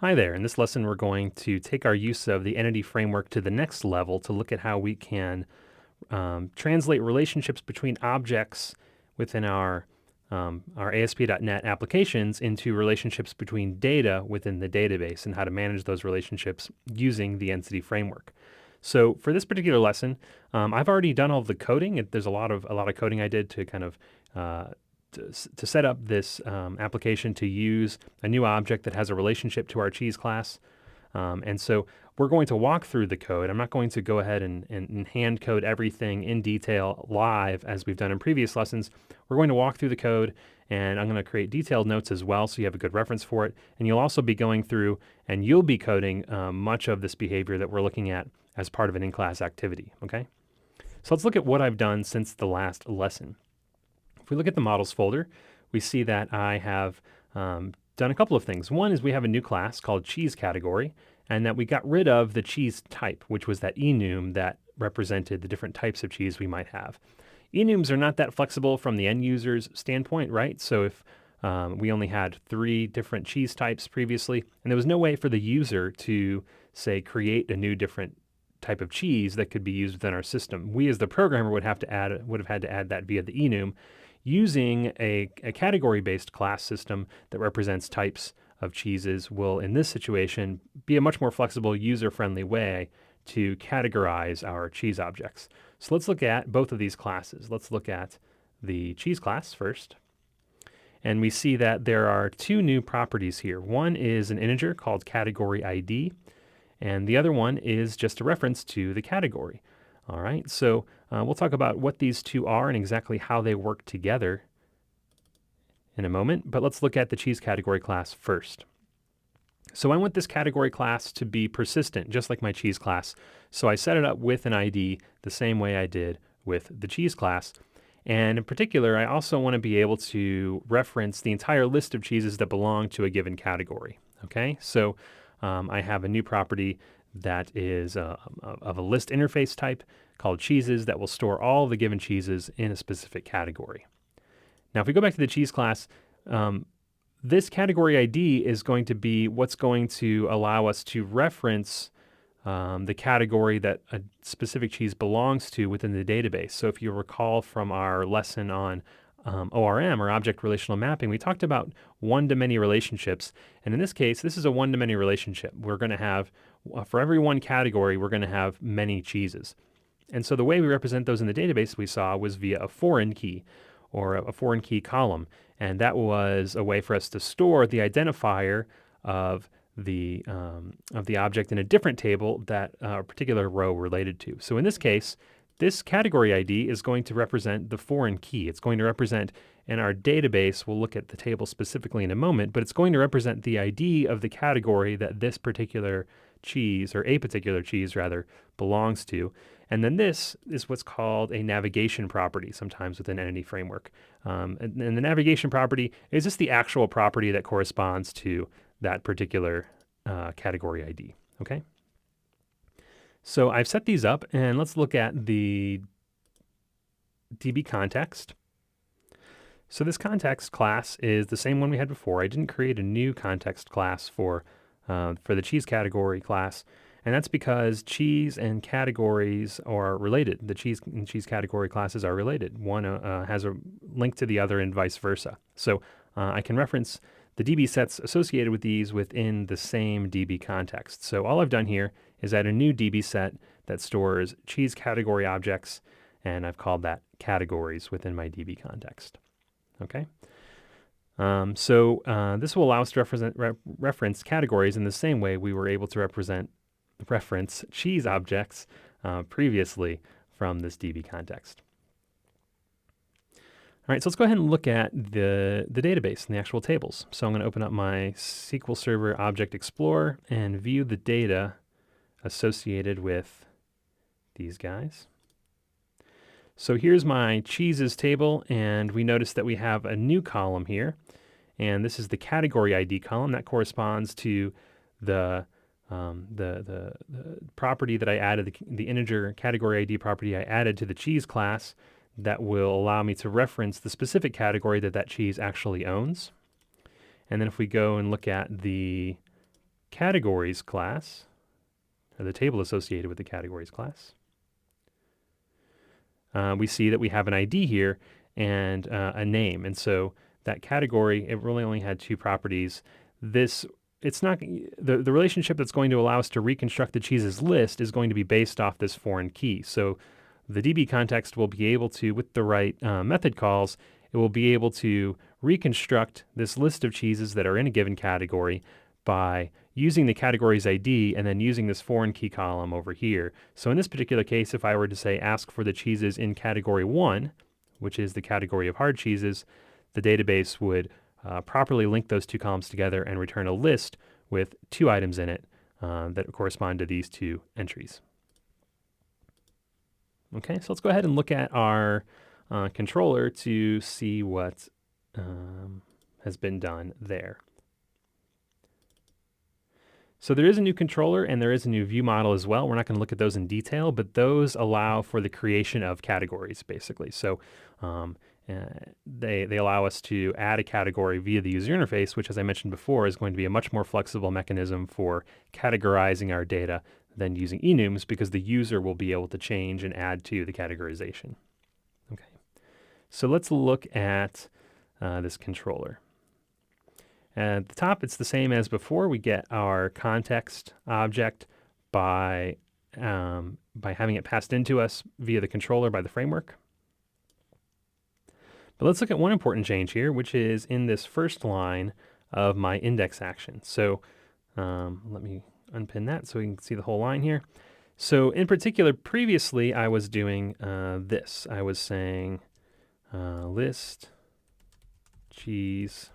Hi there. In this lesson, we're going to take our use of the entity framework to the next level to look at how we can translate relationships between objects within our ASP.NET applications into relationships between data within the database and how to manage those relationships using the entity framework. So for this particular lesson, I've already done all of the coding. There's a lot of coding I did to kind of to set up this application to use a new object that has a relationship to our cheese class. And so we're going to walk through the code. I'm not going to go ahead and hand code everything in detail live as we've done in previous lessons. We're going to walk through the code, and I'm going to create detailed notes as well so you have a good reference for it. And you'll also be going through and you'll be coding much of this behavior that we're looking at as part of an in-class activity, okay? So let's look at what I've done since the last lesson. If we look at the models folder, we see that I have done a couple of things. One is we have a new class called cheese category, and that we got rid of the cheese type, which was that enum that represented the different types of cheese we might have. Enums are not that flexible from the end user's standpoint, right? So if we only had 3 different cheese types previously, and there was no way for the user to, say, create a new different type of cheese that could be used within our system. We as the programmer would have had to add that via the enum using a category-based class system that represents types of cheeses will, in this situation, be a much more flexible, user-friendly way to categorize our cheese objects. So let's look at both of these classes. Let's look at the cheese class first. And we see that there are 2 new properties here. One is an integer called category ID, and the other one is just a reference to the category. All right, so we'll talk about what these 2 are and exactly how they work together in a moment, but let's look at the cheese category class first. So I want this category class to be persistent, just like my cheese class. So I set it up with an ID the same way I did with the cheese class. And in particular, I also want to be able to reference the entire list of cheeses that belong to a given category. Okay, so I have a new property that is of a list interface type called cheeses that will store all the given cheeses in a specific category. Now, if we go back to the cheese class, this category ID is going to be what's going to allow us to reference the category that a specific cheese belongs to within the database. So if you recall from our lesson on ORM, or object relational mapping, we talked about one-to-many relationships. And in this case, this is a one-to-many relationship. We're going to have, for every one category, we're going to have many cheeses. And so the way we represent those in the database we saw was via a foreign key, or a foreign key column. And that was a way for us to store the identifier of the object in a different table that a particular row related to. So in this case, this category ID is going to represent the foreign key. It's going to represent, in our database, we'll look at the table specifically in a moment, but it's going to represent the ID of the category that this particular cheese, or a particular cheese rather, belongs to. And then this is what's called a navigation property, sometimes within Entity Framework. And the navigation property is just the actual property that corresponds to that particular category ID, okay? So I've set these up, and let's look at the DB context. So this context class is the same one we had before. I didn't create a new context class for the cheese category class, and that's because cheese and categories are related. The cheese and cheese category classes are related. One has a link to the other and vice versa. So I can reference the DB sets associated with these within the same DB context. So all I've done here is add a new DB set that stores cheese category objects, and I've called that categories within my DB context. Okay. This will allow us to reference categories in the same way we were able to reference cheese objects previously from this DB context. All right, so let's go ahead and look at the database and the actual tables. So I'm going to open up my SQL Server Object Explorer and view the data associated with these guys. So here's my cheeses table, and we notice that we have a new column here, and this is the category ID column that corresponds to the property that I added, the integer category ID property I added to the cheese class that will allow me to reference the specific category that that cheese actually owns. And then if we go and look at the categories class, or the table associated with the categories class, we see that we have an ID here and a name. And so that category, it really only had two properties. It's not the relationship that's going to allow us to reconstruct the cheeses list is going to be based off this foreign key. So the DB context will be able to, with the right method calls, it will be able to reconstruct this list of cheeses that are in a given category by using the category's ID and then using this foreign key column over here. So in this particular case, if I were to say ask for the cheeses in category 1, which is the category of hard cheeses, the database would properly link those two columns together and return a list with two items in it that correspond to these two entries. Okay, so let's go ahead and look at our controller to see what has been done there. So there is a new controller and there is a new view model as well. We're not going to look at those in detail, but those allow for the creation of categories, basically. So they allow us to add a category via the user interface, which, as I mentioned before, is going to be a much more flexible mechanism for categorizing our data than using enums, because the user will be able to change and add to the categorization. Okay, so let's look at this controller. At the top, it's the same as before. We get our context object by having it passed into us via the controller by the framework. But let's look at one important change here, which is in this first line of my index action. So let me unpin that so we can see the whole line here. So in particular, previously I was doing this. I was saying list cheeses.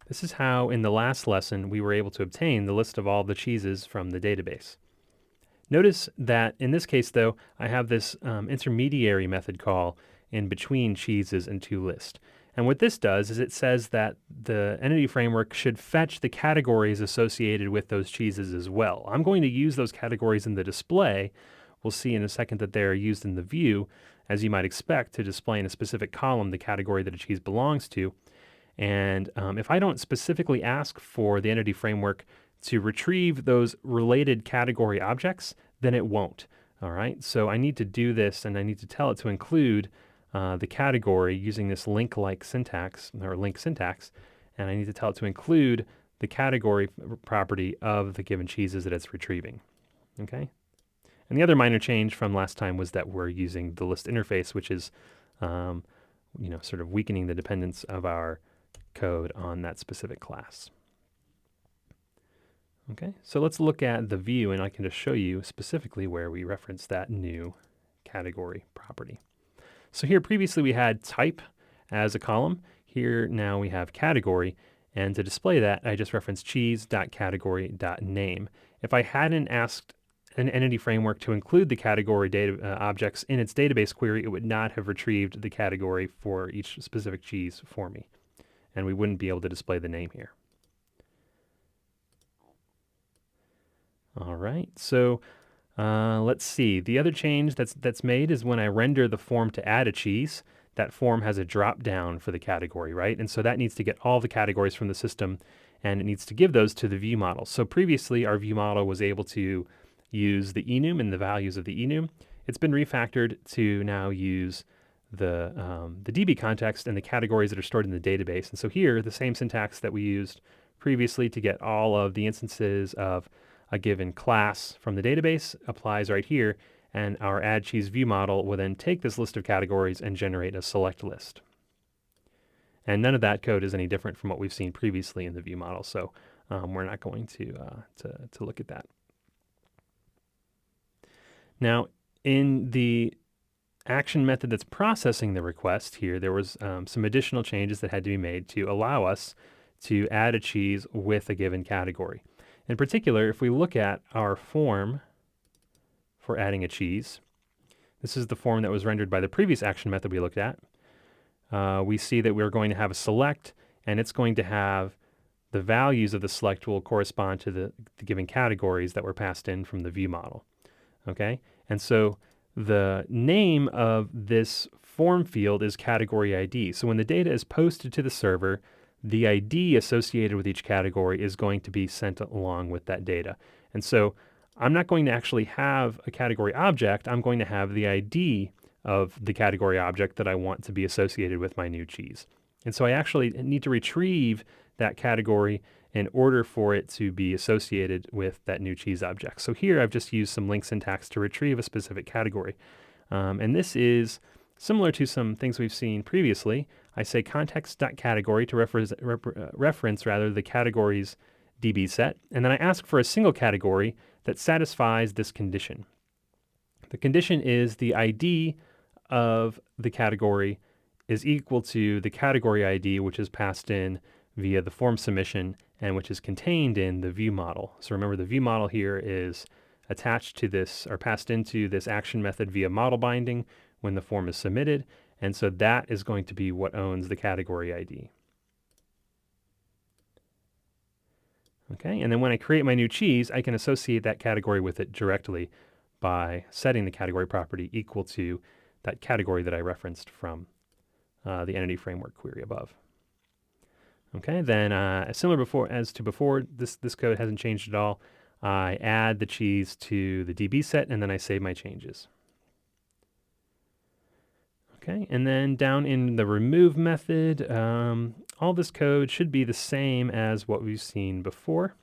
This is how in the last lesson we were able to obtain the list of all the cheeses from the database. Notice that in this case, though, I have this intermediary method call in between cheeses and toList. And what this does is it says that the entity framework should fetch the categories associated with those cheeses as well. I'm going to use those categories in the display. We'll see in a second that they're used in the view, as you might expect, to display in a specific column the category that a cheese belongs to. And if I don't specifically ask for the entity framework to retrieve those related category objects, then it won't. All right, so I need to do this, and I need to tell it to include the category using this link-like syntax, or link syntax, and I need to tell it to include the category property of the given cheeses that it's retrieving. Okay. And the other minor change from last time was that we're using the list interface, which is, sort of weakening the dependence of our code on that specific class. Okay, so let's look at the view, and I can just show you specifically where we reference that new category property. So here previously we had type as a column. Here now we have category, and to display that, I just referenced cheese.category.name. If I hadn't asked an entity framework to include the category data objects in its database query, it would not have retrieved the category for each specific cheese for me, and we wouldn't be able to display the name here. All right, so let's see. The other change that's made is when I render the form to add a cheese, that form has a drop down for the category, right? And so that needs to get all the categories from the system, and it needs to give those to the view model. So previously our view model was able to use the enum and the values of the enum. It's been refactored to now use the DB context and the categories that are stored in the database. And so here, the same syntax that we used previously to get all of the instances of a given class from the database applies right here, and our add cheese view model will then take this list of categories and generate a select list. And none of that code is any different from what we've seen previously in the view model, so we're not going to look at that. Now, in the action method that's processing the request here, there was some additional changes that had to be made to allow us to add a cheese with a given category. In particular, if we look at our form for adding a cheese, this is the form that was rendered by the previous action method we looked at. We see that we're going to have a select, and it's going to have the values of the select will correspond to the given categories that were passed in from the view model. Okay, and so the name of this form field is category ID. So when the data is posted to the server, the ID associated with each category is going to be sent along with that data. And so I'm not going to actually have a category object. I'm going to have the ID of the category object that I want to be associated with my new cheese. And so I actually need to retrieve that category in order for it to be associated with that new cheese object. So here I've just used some link syntax to retrieve a specific category. And this is similar to some things we've seen previously. I say context.category to reference the category's DB set, and then I ask for a single category that satisfies this condition. The condition is the ID of the category is equal to the category ID, which is passed in via the form submission and which is contained in the ViewModel. So remember, the ViewModel here is attached to this or passed into this action method via model binding when the form is submitted. And so that is going to be what owns the category ID. Okay, and then when I create my new cheese, I can associate that category with it directly by setting the category property equal to that category that I referenced from the Entity Framework query above. Okay, then similar to before, this code hasn't changed at all. I add the cheese to the DB set, and then I save my changes. Okay, and then down in the remove method, all this code should be the same as what we've seen before.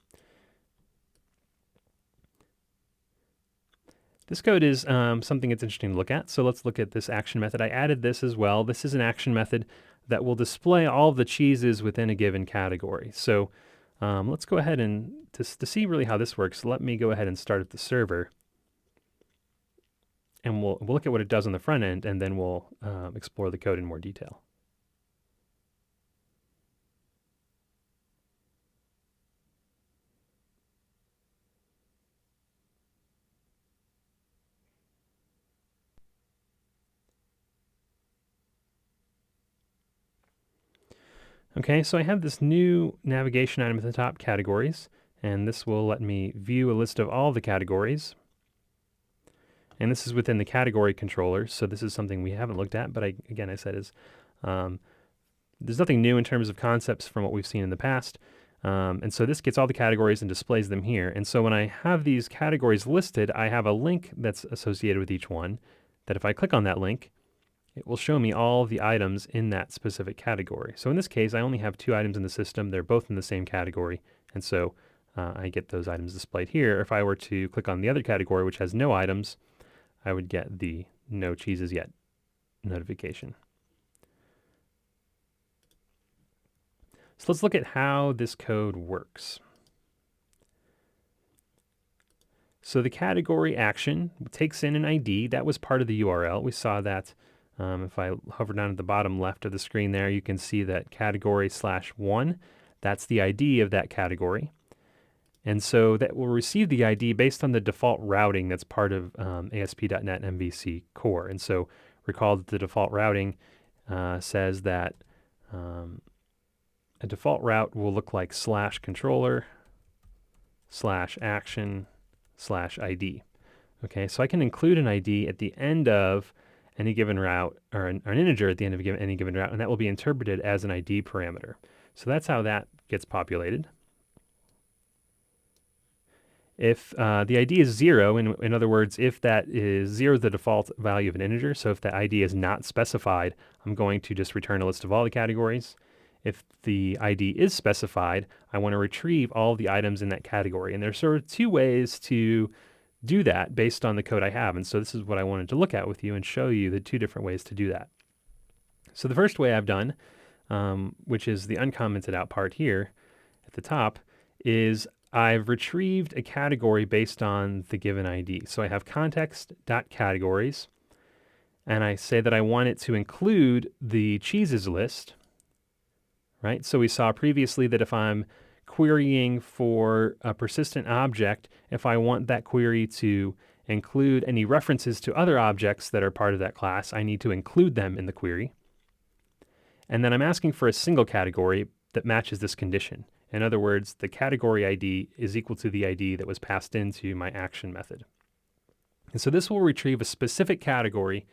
This code is something that's interesting to look at. So let's look at this action method. I added this as well. This is an action method that will display all of the cheeses within a given category. So let's go ahead and to see really how this works, let me go ahead and start at the server. And we'll look at what it does on the front end, and then we'll explore the code in more detail. Okay, so I have this new navigation item at the top, categories, and this will let me view a list of all the categories. And this is within the category controller, so this is something we haven't looked at, but again, I said is there's nothing new in terms of concepts from what we've seen in the past. And so this gets all the categories and displays them here. And so when I have these categories listed, I have a link that's associated with each one, that if I click on that link, it will show me all the items in that specific category. So in this case, I only have 2 items in the system. They're both in the same category. And so I get those items displayed here. If I were to click on the other category, which has no items, I would get the no cheeses yet notification. So let's look at how this code works. So the category action takes in an ID. That was part of the URL. We saw that. If I hover down at the bottom left of the screen there, you can see that category/1. That's the ID of that category. And so that will receive the ID based on the default routing that's part of ASP.NET MVC core. And so recall that the default routing says that a default route will look like /controller/action/ID. Okay, so I can include an ID at the end of any given route, or an integer at the end of any given route, and that will be interpreted as an ID parameter. So that's how that gets populated. If the ID is 0, in other words, if that is 0 the default value of an integer, so if the ID is not specified, I'm going to just return a list of all the categories. If the ID is specified, I want to retrieve all the items in that category. And there's sort of 2 ways to do that based on the code I have. And so this is what I wanted to look at with you and show you the 2 different ways to do that. So the first way I've done, which is the uncommented out part here at the top, is I've retrieved a category based on the given ID. So I have context.categories, and I say that I want it to include the cheeses list, right? So we saw previously that if I'm querying for a persistent object, if I want that query to include any references to other objects that are part of that class, I need to include them in the query. And then I'm asking for a single category that matches this condition. In other words, the category ID is equal to the ID that was passed into my action method. And so this will retrieve a specific category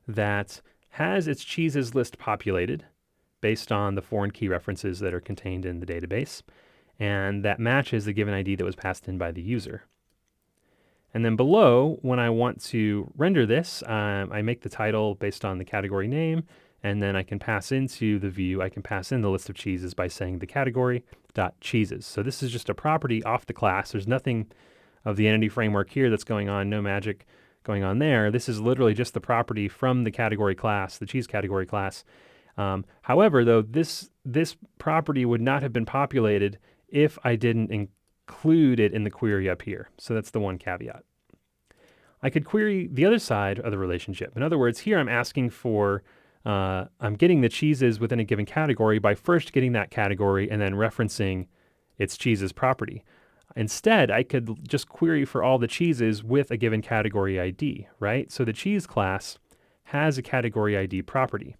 that has its cheeses list populated based on the foreign key references that are contained in the database, and that matches the given ID that was passed in by the user. And then below, when I want to render this, I make the title based on the category name, and then I can pass into the view, I can pass in the list of cheeses by saying the category.cheeses. So this is just a property off the class. There's nothing of the entity framework here that's going on, no magic going on there. This is literally just the property from the category class, the cheese category class. However, though, this property would not have been populated if I didn't include it in the query up here. So that's the one caveat. I could query the other side of the relationship. In other words, here I'm asking for, I'm getting the cheeses within a given category by first getting that category and then referencing its cheeses property. Instead, I could just query for all the cheeses with a given category ID, right? So the cheese class has a category ID property.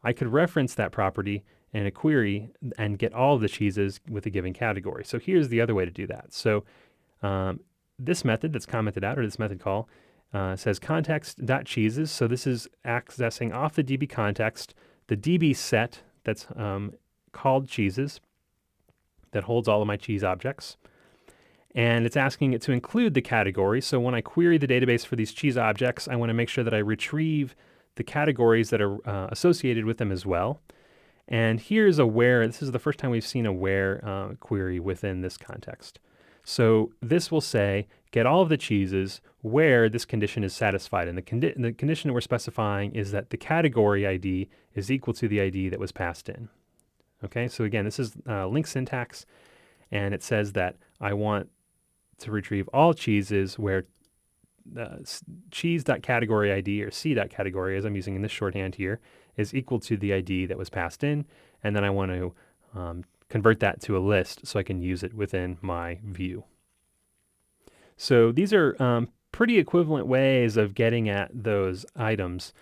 I could reference that property in a query and get all of the cheeses with a given category. So here's the other way to do that. So this method that's commented out, or this method call, says context.cheeses. So this is accessing off the DB context, the DB set that's called cheeses that holds all of my cheese objects. And it's asking it to include the category. So when I query the database for these cheese objects, I want to make sure that I retrieve the categories that are associated with them as well. And here's a where. This is the first time we've seen a where query within this context. So this will say, get all of the cheeses where this condition is satisfied. And the condition that we're specifying is that the category ID is equal to the ID that was passed in. Okay, so again, this is link syntax. And it says that I want to retrieve all cheeses where cheese.category ID, or c.category, as I'm using in this shorthand here, is equal to the ID that was passed in. And then I want to convert that to a list so I can use it within my view. So these are pretty equivalent ways of getting at those items.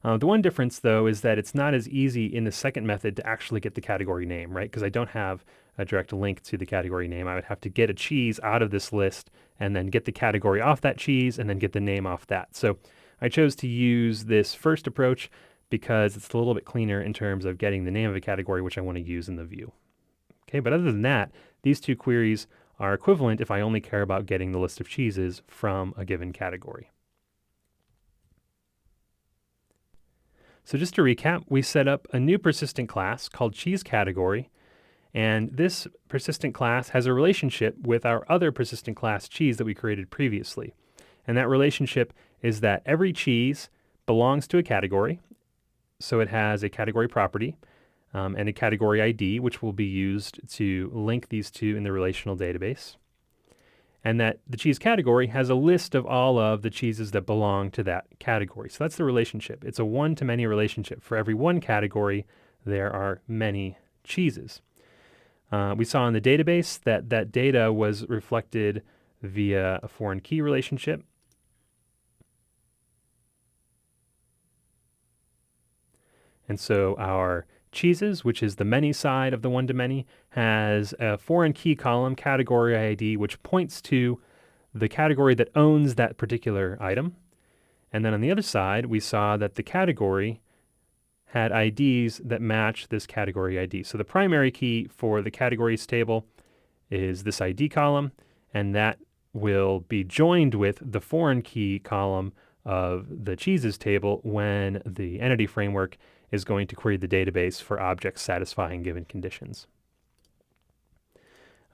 The one difference, though, is that it's not as easy in the second method to actually get the category name, right? Because I don't have a direct link to the category name. I would have to get a cheese out of this list and then get the category off that cheese and then get the name off that. So I chose to use this first approach because it's a little bit cleaner in terms of getting the name of a category which I want to use in the view. Okay, but other than that, these two queries are equivalent if I only care about getting the list of cheeses from a given category. So just to recap, we set up a new persistent class called cheeseCategory, and this persistent class has a relationship with our other persistent class cheese that we created previously. And that relationship is that every cheese belongs to a category, so it has a category property and a category ID, which will be used to link these two in the relational database. And that the cheese category has a list of all of the cheeses that belong to that category. So that's the relationship. It's a one-to-many relationship. For every one category, there are many cheeses. We saw in the database that that data was reflected via a foreign key relationship. And so our cheeses, which is the many side of the one-to-many, has a foreign key column, category ID, which points to the category that owns that particular item. And then on the other side, we saw that the category had IDs that match this category ID. So the primary key for the categories table is this ID column, and that will be joined with the foreign key column of the cheeses table when the entity framework is going to query the database for objects satisfying given conditions.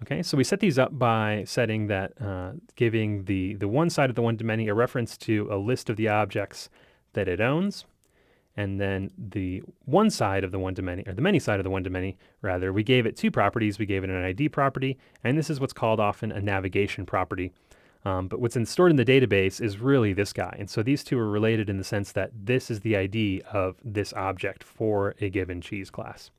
Okay, so we set these up by setting that, giving the one side of the one-to-many a reference to a list of the objects that it owns, and then the one side of the one-to-many, or the many side of the one-to-many, rather, we gave it two properties. We gave it an ID property, and this is what's called often a navigation property. But what's stored in the database is really this guy. And so these two are related in the sense that this is the ID of this object for a given cheese class.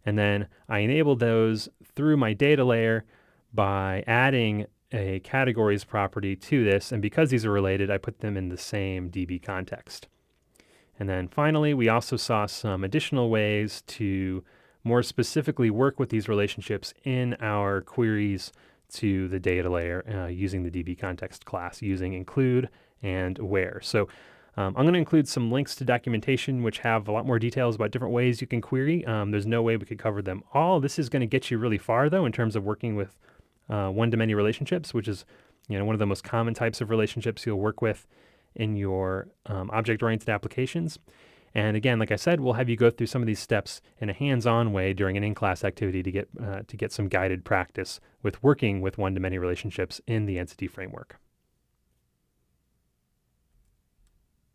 And then I enable those through my data layer by adding a categories property to this. And because these are related, I put them in the same DB context. And then finally, we also saw some additional ways to more specifically work with these relationships in our queries to the data layer using the DB context class, using include and where. So I'm going to include some links to documentation which have a lot more details about different ways you can query. There's no way we could cover them all. This is going to get you really far, though, in terms of working with one-to-many relationships, which is one of the most common types of relationships you'll work with in your object-oriented applications. And again, like I said, we'll have you go through some of these steps in a hands-on way during an in-class activity to get some guided practice with working with one-to-many relationships in the Entity Framework.